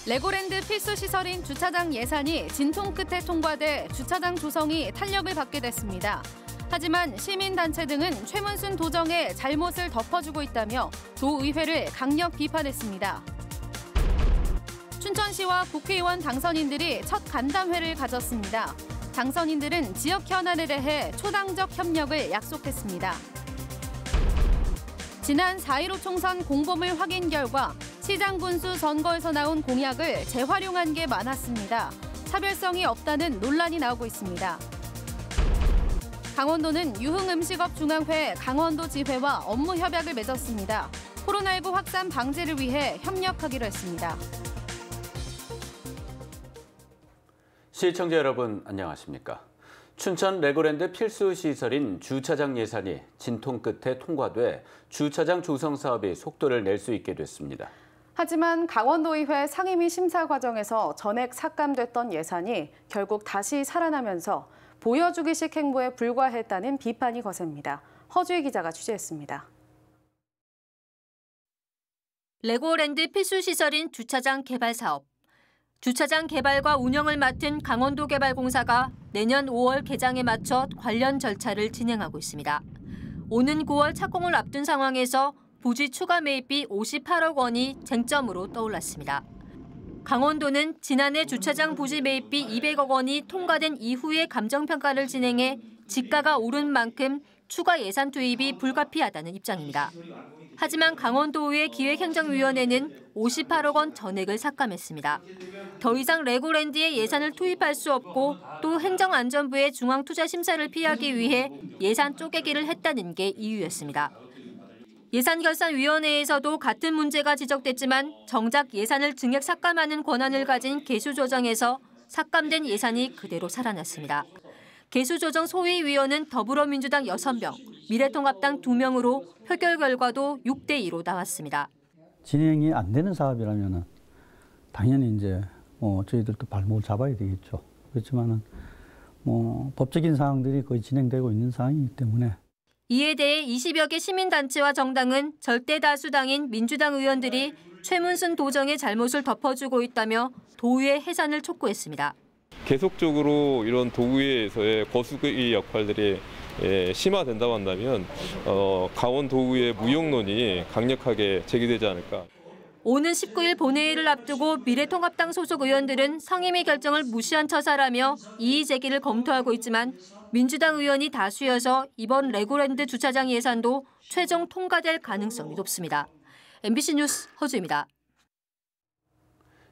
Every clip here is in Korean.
레고랜드 필수 시설인 주차장 예산이 진통 끝에 통과돼 주차장 조성이 탄력을 받게 됐습니다. 하지만 시민단체 등은 최문순 도정의 잘못을 덮어주고 있다며 도의회를 강력 비판했습니다. 춘천시와 국회의원 당선인들이 첫 간담회를 가졌습니다. 당선인들은 지역 현안에 대해 초당적 협력을 약속했습니다. 지난 4.15 총선 공보물 확인 결과 시장 군수 선거에서 나온 공약을 재활용한 게 많았습니다. 차별성이 없다는 논란이 나오고 있습니다. 강원도는 유흥음식업중앙회 강원도 지회와 업무 협약을 맺었습니다. 코로나19 확산 방지를 위해 협력하기로 했습니다. 시청자 여러분 안녕하십니까? 춘천 레고랜드 필수 시설인 주차장 예산이 진통 끝에 통과돼 주차장 조성 사업이 속도를 낼 수 있게 됐습니다. 하지만 강원도의회 상임위 심사 과정에서 전액 삭감됐던 예산이 결국 다시 살아나면서 보여주기식 행보에 불과했다는 비판이 거셉니다. 허주희 기자가 취재했습니다. 레고랜드 필수 시설인 주차장 개발 사업. 주차장 개발과 운영을 맡은 강원도개발공사가 내년 5월 개장에 맞춰 관련 절차를 진행하고 있습니다. 오는 9월 착공을 앞둔 상황에서 부지 추가 매입비 58억 원이 쟁점으로 떠올랐습니다. 강원도는 지난해 주차장 부지 매입비 200억 원이 통과된 이후에 감정평가를 진행해 지가가 오른 만큼 추가 예산 투입이 불가피하다는 입장입니다. 하지만 강원도의회 기획행정위원회는 58억 원 전액을 삭감했습니다. 더 이상 레고랜드에 예산을 투입할 수 없고 또 행정안전부의 중앙투자심사를 피하기 위해 예산 쪼개기를 했다는 게 이유였습니다. 예산결산위원회에서도 같은 문제가 지적됐지만 정작 예산을 증액 삭감하는 권한을 가진 개수조정에서 삭감된 예산이 그대로 살아났습니다. 개수조정 소위위원은 더불어민주당 6명, 미래통합당 2명으로 표결 결과도 6대2로 나왔습니다. 진행이 안 되는 사업이라면 당연히 이제 저희들도 발목을 잡아야 되겠죠. 그렇지만은 법적인 사항들이 거의 진행되고 있는 상황이기 때문에. 이에 대해 20여 개 시민단체와 정당은 절대 다수당인 민주당 의원들이 최문순 도정의 잘못을 덮어주고 있다며 도의회 해산을 촉구했습니다. 계속적으로 이런 도의회에서의 거수의 역할들이 심화된다고 한다면 강원도의회 무용론이 강력하게 제기되지 않을까. 오는 19일 본회의를 앞두고 미래통합당 소속 의원들은 상임위 결정을 무시한 처사라며 이의 제기를 검토하고 있지만 민주당 의원이 다수여서 이번 레고랜드 주차장 예산도 최종 통과될 가능성이 높습니다. MBC 뉴스 허주입니다.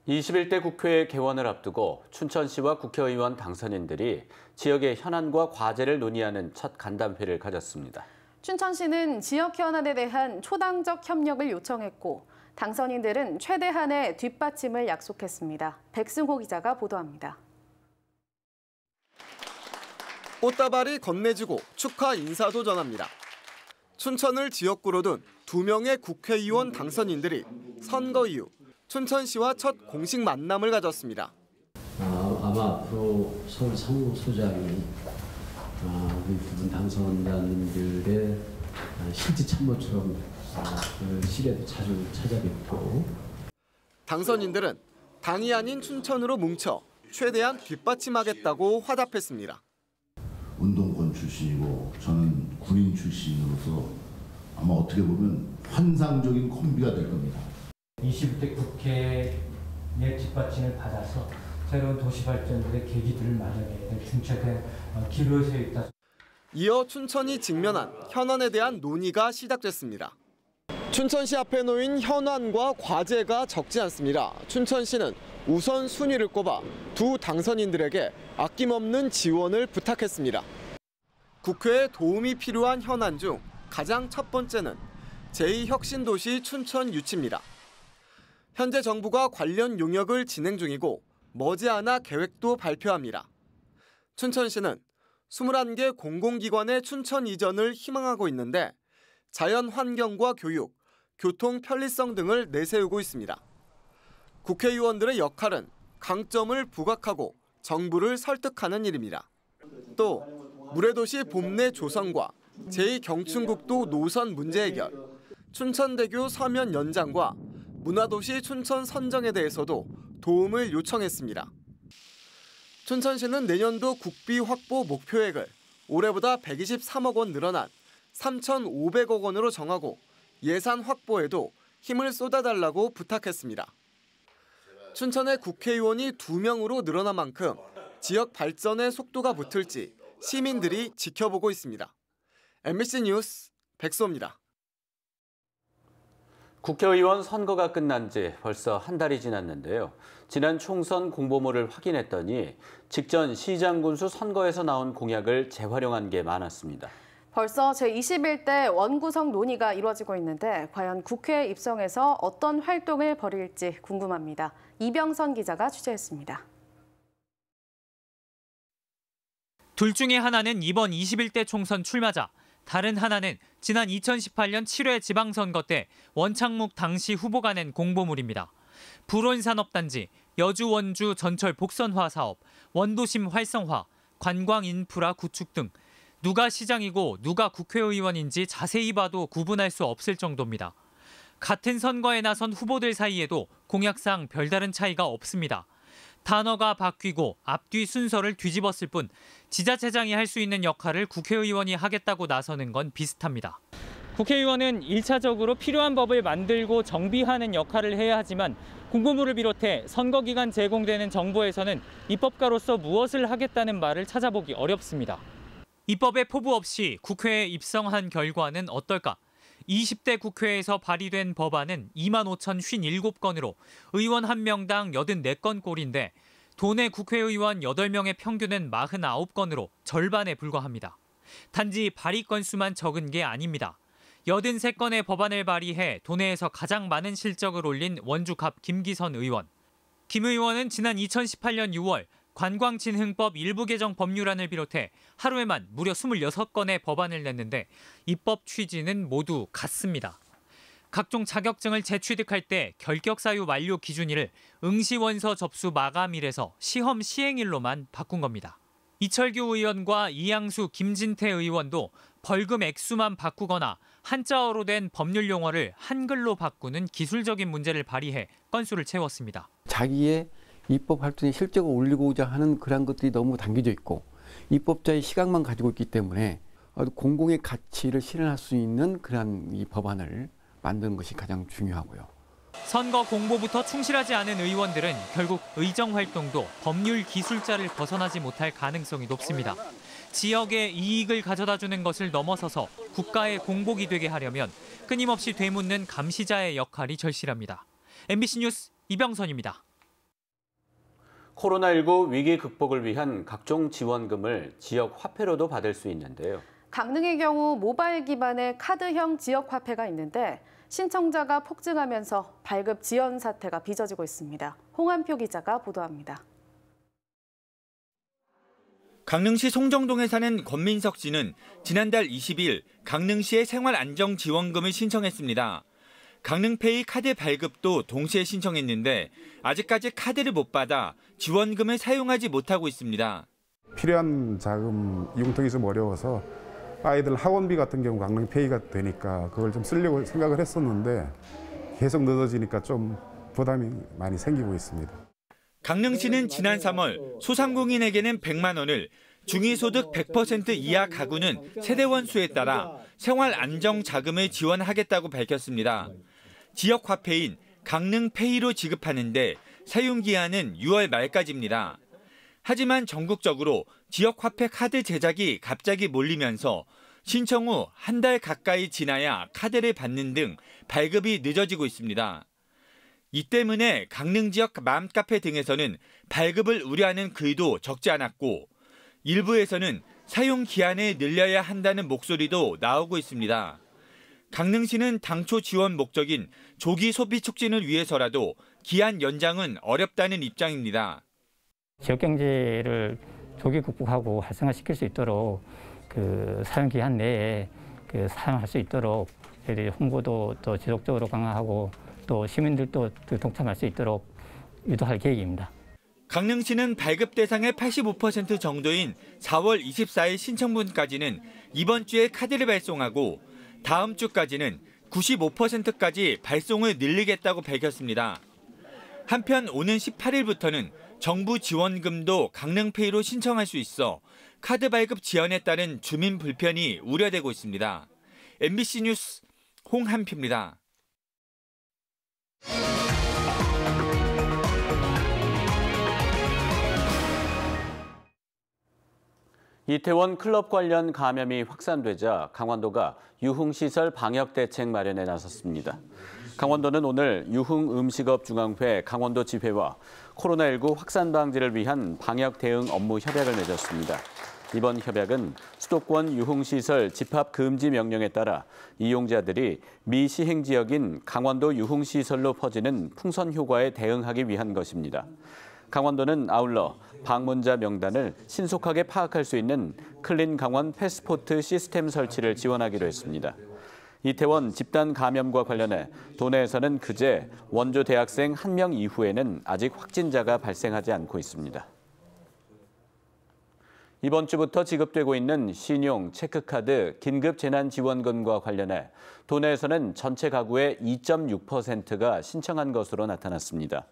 21대 국회 개원을 앞두고 춘천시와 국회의원 당선인들이 지역의 현안과 과제를 논의하는 첫 간담회를 가졌습니다. 춘천시는 지역 현안에 대한 초당적 협력을 요청했고 당선인들은 최대한의 뒷받침을 약속했습니다. 백승호 기자가 보도합니다. 꽃다발이 건네지고 축하 인사도 전합니다. 춘천을 지역구로 둔 2명의 국회의원 당선인들이 선거 이후 춘천시와 첫 공식 만남을 가졌습니다. 아마 앞으로 서울 상무소장이 우리 두 분 당선자님들의 실제 참모처럼 그 시기에도 자주 찾아뵙고. 당선인들은 당이 아닌 춘천으로 뭉쳐 최대한 뒷받침하겠다고 화답했습니다. 운동권 출신이고 저는 군인 출신으로서 아마 어떻게 보면 환상적인 콤비가 될 겁니다. 20대 국회의 뒷받침을 받아서 새로운 도시발전들의 계기들을 마련해야 될 중차대 기로에 서 있다. 이어 춘천이 직면한 현안에 대한 논의가 시작됐습니다. 춘천시 앞에 놓인 현안과 과제가 적지 않습니다. 춘천시는 우선 순위를 꼽아 두 당선인들에게 아낌없는 지원을 부탁했습니다. 국회에 도움이 필요한 현안 중 가장 첫 번째는 제2혁신도시 춘천 유치입니다. 현재 정부가 관련 용역을 진행 중이고 머지않아 계획도 발표합니다. 춘천시는 21개 공공기관의 춘천 이전을 희망하고 있는데 자연 환경과 교육, 교통 편리성 등을 내세우고 있습니다. 국회의원들의 역할은 강점을 부각하고 정부를 설득하는 일입니다. 또 물회도시 봄내 조성과 제2경춘국도 노선 문제 해결, 춘천대교 서면 연장과 문화도시 춘천 선정에 대해서도 도움을 요청했습니다. 춘천시는 내년도 국비 확보 목표액을 올해보다 123억 원 늘어난 3,500억 원으로 정하고 예산 확보에도 힘을 쏟아달라고 부탁했습니다. 춘천의 국회의원이 2명으로 늘어난 만큼 지역 발전의 속도가 붙을지 시민들이 지켜보고 있습니다. MBC 뉴스 백소입니다. 국회의원 선거가 끝난 지 벌써 한 달이 지났는데요. 지난 총선 공보물을 확인했더니 직전 시장 군수 선거에서 나온 공약을 재활용한 게 많았습니다. 벌써 제21대 원구성 논의가 이루어지고 있는데 과연 국회에 입성해서 어떤 활동을 벌일지 궁금합니다. 이병선 기자가 취재했습니다. 둘 중에 하나는 이번 21대 총선 출마자, 다른 하나는 지난 2018년 7회 지방선거 때 원창묵 당시 후보가 낸 공보물입니다. 불온산업단지, 여주 원주 전철 복선화 사업, 원도심 활성화, 관광 인프라 구축 등 누가 시장이고 누가 국회의원인지 자세히 봐도 구분할 수 없을 정도입니다. 같은 선거에 나선 후보들 사이에도 공약상 별다른 차이가 없습니다. 단어가 바뀌고 앞뒤 순서를 뒤집었을 뿐 지자체장이 할 수 있는 역할을 국회의원이 하겠다고 나서는 건 비슷합니다. 국회의원은 1차적으로 필요한 법을 만들고 정비하는 역할을 해야 하지만 공보물을 비롯해 선거 기간 제공되는 정보에서는 입법가로서 무엇을 하겠다는 말을 찾아보기 어렵습니다. 입법에 포부 없이 국회에 입성한 결과는 어떨까? 20대 국회에서 발의된 법안은 25,057건으로 의원 1명당 84건 꼴인데 도내 국회의원 8명의 평균은 49건으로 절반에 불과합니다. 단지 발의 건수만 적은 게 아닙니다. 83건의 법안을 발의해 도내에서 가장 많은 실적을 올린 원주갑 김기선 의원. 김 의원은 지난 2018년 6월 관광진흥법 일부 개정 법률안을 비롯해 하루에만 무려 26건의 법안을 냈는데 입법 취지는 모두 같습니다. 각종 자격증을 재취득할 때 결격 사유 만료 기준일을 응시원서 접수 마감일에서 시험 시행일로만 바꾼 겁니다. 이철규 의원과 이양수, 김진태 의원도 벌금 액수만 바꾸거나 한자어로 된 법률 용어를 한글로 바꾸는 기술적인 문제를 발의해 건수를 채웠습니다. 자기의 입법 활동의 실적을 올리고자 하는 그런 것들이 너무 담겨져 있고 입법자의 시각만 가지고 있기 때문에 공공의 가치를 실현할 수 있는 그런 이 법안을 만드는 것이 가장 중요하고요. 선거 공보부터 충실하지 않은 의원들은 결국 의정 활동도 법률 기술자를 벗어나지 못할 가능성이 높습니다. 지역의 이익을 가져다주는 것을 넘어서서 국가의 공복이 되게 하려면 끊임없이 되묻는 감시자의 역할이 절실합니다. MBC 뉴스 이병선입니다. 코로나19 위기 극복을 위한 각종 지원금을 지역 화폐로도 받을 수 있는데요. 강릉의 경우 모바일 기반의 카드형 지역 화폐가 있는데 신청자가 폭증하면서 발급 지연 사태가 빚어지고 있습니다. 홍한표 기자가 보도합니다. 강릉시 송정동에 사는 권민석 씨는 지난달 20일 강릉시의 생활안정지원금을 신청했습니다. 강릉페이 카드 발급도 동시에 신청했는데 아직까지 카드를 못 받아 지원금을 사용하지 못하고 있습니다. 필요한 자금 융통이 좀 어려워서 아이들 학원비 같은 경우 강릉페이가 되니까 그걸 좀 쓰려고 생각을 했었는데 계속 늦어지니까 좀 부담이 많이 생기고 있습니다. 강릉시는 지난 3월 소상공인에게는 100만 원을 중위소득 100% 이하 가구는 세대원 수에 따라 생활안정자금을 지원하겠다고 밝혔습니다. 지역 화폐인 강릉페이로 지급하는데 사용기한은 6월 말까지입니다. 하지만 전국적으로 지역 화폐 카드 제작이 갑자기 몰리면서 신청 후 한 달 가까이 지나야 카드를 받는 등 발급이 늦어지고 있습니다. 이 때문에 강릉 지역 맘카페 등에서는 발급을 우려하는 글도 적지 않았고 일부에서는 사용 기한을 늘려야 한다는 목소리도 나오고 있습니다. 강릉시는 당초 지원 목적인 조기 소비 촉진을 위해서라도 기한 연장은 어렵다는 입장입니다. 지역 경제를 조기 극복하고 활성화시킬 수 있도록 그 사용 기한 내에 사용할 수 있도록 저희들이 홍보도 또 지속적으로 강화하고 또 시민들도 동참할 수 있도록 유도할 계획입니다. 강릉시는 발급 대상의 85% 정도인 4월 24일 신청분까지는 이번 주에 카드를 발송하고 다음 주까지는 95%까지 발송을 늘리겠다고 밝혔습니다. 한편 오는 18일부터는 정부 지원금도 강릉페이로 신청할 수 있어 카드 발급 지연에 따른 주민 불편이 우려되고 있습니다. MBC 뉴스 홍한표입니다. 이태원 클럽 관련 감염이 확산되자 강원도가 유흥시설 방역 대책 마련에 나섰습니다. 강원도는 오늘 유흥음식업중앙회 강원도 지회와 코로나19 확산 방지를 위한 방역 대응 업무 협약을 맺었습니다. 이번 협약은 수도권 유흥시설 집합 금지 명령에 따라 이용자들이 미시행 지역인 강원도 유흥시설로 퍼지는 풍선 효과에 대응하기 위한 것입니다. 강원도는 아울러 방문자 명단을 신속하게 파악할 수 있는 클린 강원 패스포트 시스템 설치를 지원하기로 했습니다. 이태원 집단 감염과 관련해 도내에서는 그제 원조 대학생 1명 이후에는 아직 확진자가 발생하지 않고 있습니다. 이번 주부터 지급되고 있는 신용, 체크카드, 긴급재난지원금과 관련해 도내에서는 전체 가구의 2.6%가 신청한 것으로 나타났습니다.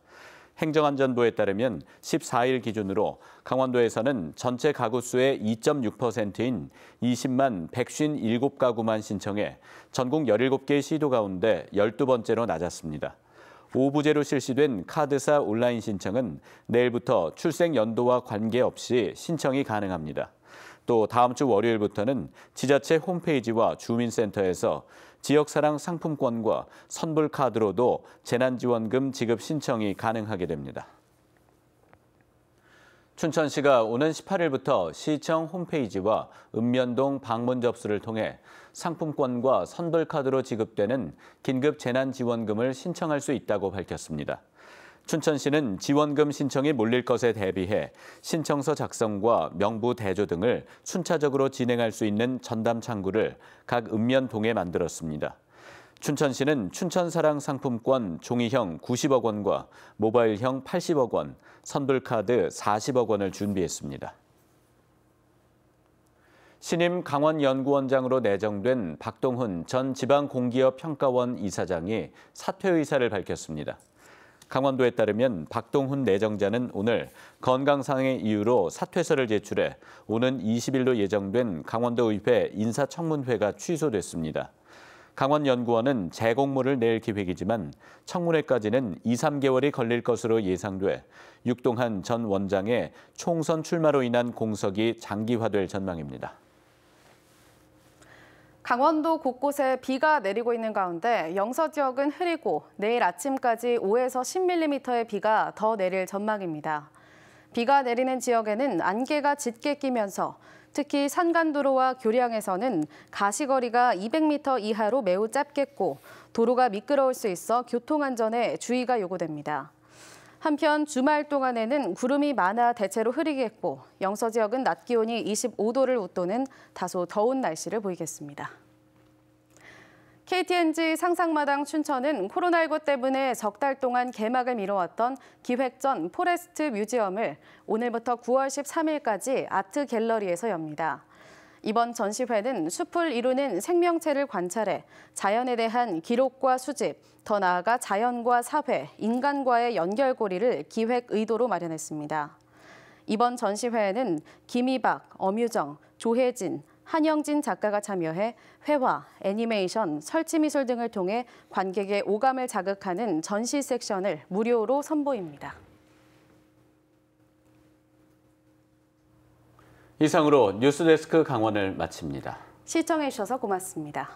행정안전부에 따르면 14일 기준으로 강원도에서는 전체 가구 수의 2.6%인 20만 157가구만 신청해 전국 17개 시도 가운데 12번째로 낮았습니다. 오부제로 실시된 카드사 온라인 신청은 내일부터 출생 연도와 관계없이 신청이 가능합니다. 또 다음 주 월요일부터는 지자체 홈페이지와 주민센터에서 지역사랑 상품권과 선불카드로도 재난지원금 지급 신청이 가능하게 됩니다. 춘천시가 오는 18일부터 시청 홈페이지와 읍면동 방문 접수를 통해 상품권과 선불카드로 지급되는 긴급 재난지원금을 신청할 수 있다고 밝혔습니다. 춘천시는 지원금 신청이 몰릴 것에 대비해 신청서 작성과 명부 대조 등을 순차적으로 진행할 수 있는 전담 창구를 각 읍면동에 만들었습니다. 춘천시는 춘천사랑 상품권 종이형 90억 원과 모바일형 80억 원, 선불카드 40억 원을 준비했습니다. 신임 강원연구원장으로 내정된 박동훈 전 지방공기업평가원 이사장이 사퇴 의사를 밝혔습니다. 강원도에 따르면 박동훈 내정자는 오늘 건강상의 이유로 사퇴서를 제출해 오는 20일로 예정된 강원도의회 인사청문회가 취소됐습니다. 강원연구원은 재공모를 낼 계획이지만 청문회까지는 2, 3개월이 걸릴 것으로 예상돼 육동한 전 원장의 총선 출마로 인한 공석이 장기화될 전망입니다. 강원도 곳곳에 비가 내리고 있는 가운데 영서 지역은 흐리고 내일 아침까지 5에서 10mm의 비가 더 내릴 전망입니다. 비가 내리는 지역에는 안개가 짙게 끼면서 특히 산간도로와 교량에서는 가시거리가 200m 이하로 매우 짧겠고 도로가 미끄러울 수 있어 교통안전에 주의가 요구됩니다. 한편 주말 동안에는 구름이 많아 대체로 흐리겠고 영서 지역은 낮 기온이 25도를 웃도는 다소 더운 날씨를 보이겠습니다. KTNG 상상마당 춘천은 코로나19 때문에 석 달 동안 개막을 미뤄왔던 기획전 포레스트 뮤지엄을 오늘부터 9월 13일까지 아트 갤러리에서 엽니다. 이번 전시회는 숲을 이루는 생명체를 관찰해 자연에 대한 기록과 수집, 더 나아가 자연과 사회, 인간과의 연결고리를 기획 의도로 마련했습니다. 이번 전시회에는 김희박, 엄유정, 조혜진, 한영진 작가가 참여해 회화, 애니메이션, 설치미술 등을 통해 관객의 오감을 자극하는 전시 섹션을 무료로 선보입니다. 이상으로 뉴스데스크 강원을 마칩니다. 시청해주셔서 고맙습니다.